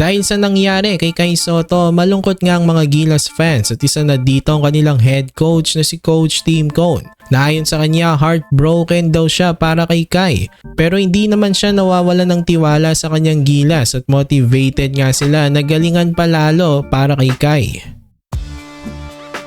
Dahil sa nangyari kay Kai Sotto, malungkot nga ang mga Gilas fans at isa na dito ang kanilang head coach na si Coach Tim Cone. Na ayon sa kanya, heartbroken daw siya para kay Kai. Pero hindi naman siya nawawala ng tiwala sa kanyang Gilas at motivated nga sila na galingan palalo para kay Kai.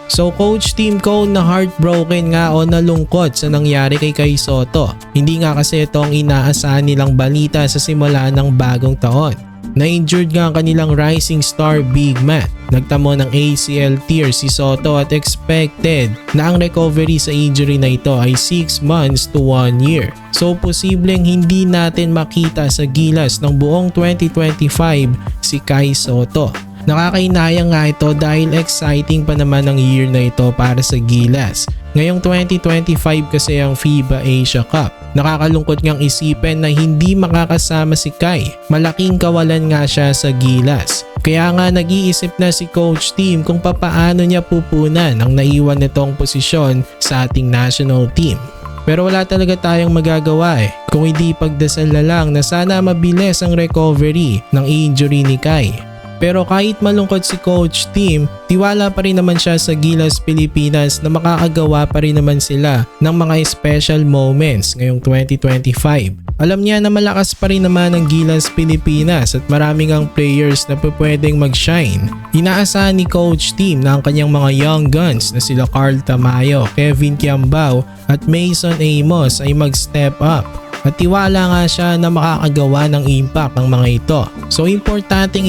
So Coach Tim Cone na heartbroken nga o nalungkot sa nangyari kay Kai Sotto. Hindi nga kasi ito ang inaasahan nilang balita sa simula ng bagong taon. Na-injured nga ang kanilang rising star big man. Nagtamo ng ACL tear si Sotto at expected na ang recovery sa injury na ito ay 6 months to 1 year. So posibleng hindi natin makita sa Gilas ng buong 2025 si Kai Sotto. Nakakainayang nga ito dahil exciting pa naman ang year na ito para sa Gilas. Ngayong 2025 kasi ang FIBA Asia Cup. Nakakalungkot ngang isipin na hindi makakasama si Kai. Malaking kawalan nga siya sa Gilas. Kaya nga nag-iisip na si Coach Tim kung papaano niya pupunan ang naiwan nitong posisyon sa ating national team. Pero wala talaga tayong magagawa kung hindi pagdasal na lang na sana mabilis ang recovery ng injury ni Kai. Pero kahit malungkot si Coach Tim, tiwala pa rin naman siya sa Gilas Pilipinas na makakagawa pa rin naman sila ng mga special moments ngayong 2025. Alam niya na malakas pa rin naman ang Gilas Pilipinas at maraming ang players na pwedeng mag-shine. Inaasahan ni Coach Tim na ang kanyang mga young guns na sila Carl Tamayo, Kevin Kiambao at Mason Amos ay mag-step up. At tiwala nga siya na makakagawa ng impact ang mga ito. So importante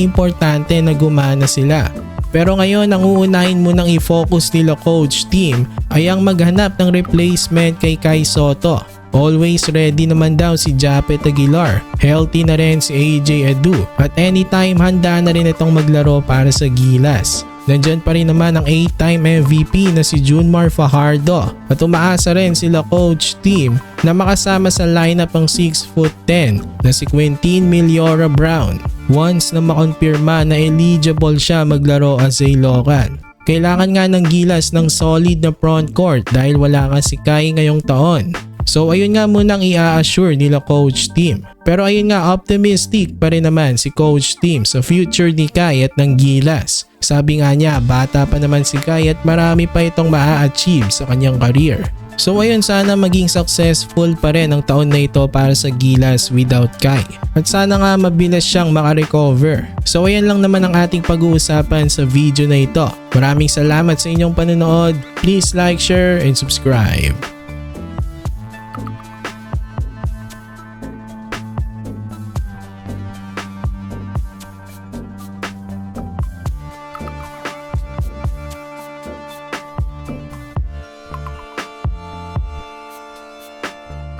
na gumana sila. Pero ngayon ang uunahin mo nang i-focus nila Coach Tim ay ang maghanap ng replacement kay Kai Sotto. Always ready naman daw si Japet Aguilar. Healthy na rin si AJ Edu. At anytime handa na rin itong maglaro para sa Gilas. Nandyan pa rin naman ang 8-time MVP na si Junmar Fajardo at umaasa rin sila Coach Tim na makasama sa lineup ang 6'10" na si Quintin Miliora Brown once na makonfirma na eligible siya maglaro as a local. Kailangan nga ng Gilas ng solid na front court dahil wala nga si Kai ngayong taon. So ayun nga munang i-assure nila Coach Tim. Pero ayun nga optimistic pa rin naman si Coach Tim sa future ni Kai at ng Gilas. Sabi nga niya bata pa naman si Kai at marami pa itong maa-achieve sa kanyang career. So ayun, sana maging successful pa rin ang taon na ito para sa Gilas without Kai. At sana nga mabilis siyang makarecover. So ayan lang naman ang ating pag-uusapan sa video na ito. Maraming salamat sa inyong panonood. Please like, share, and subscribe.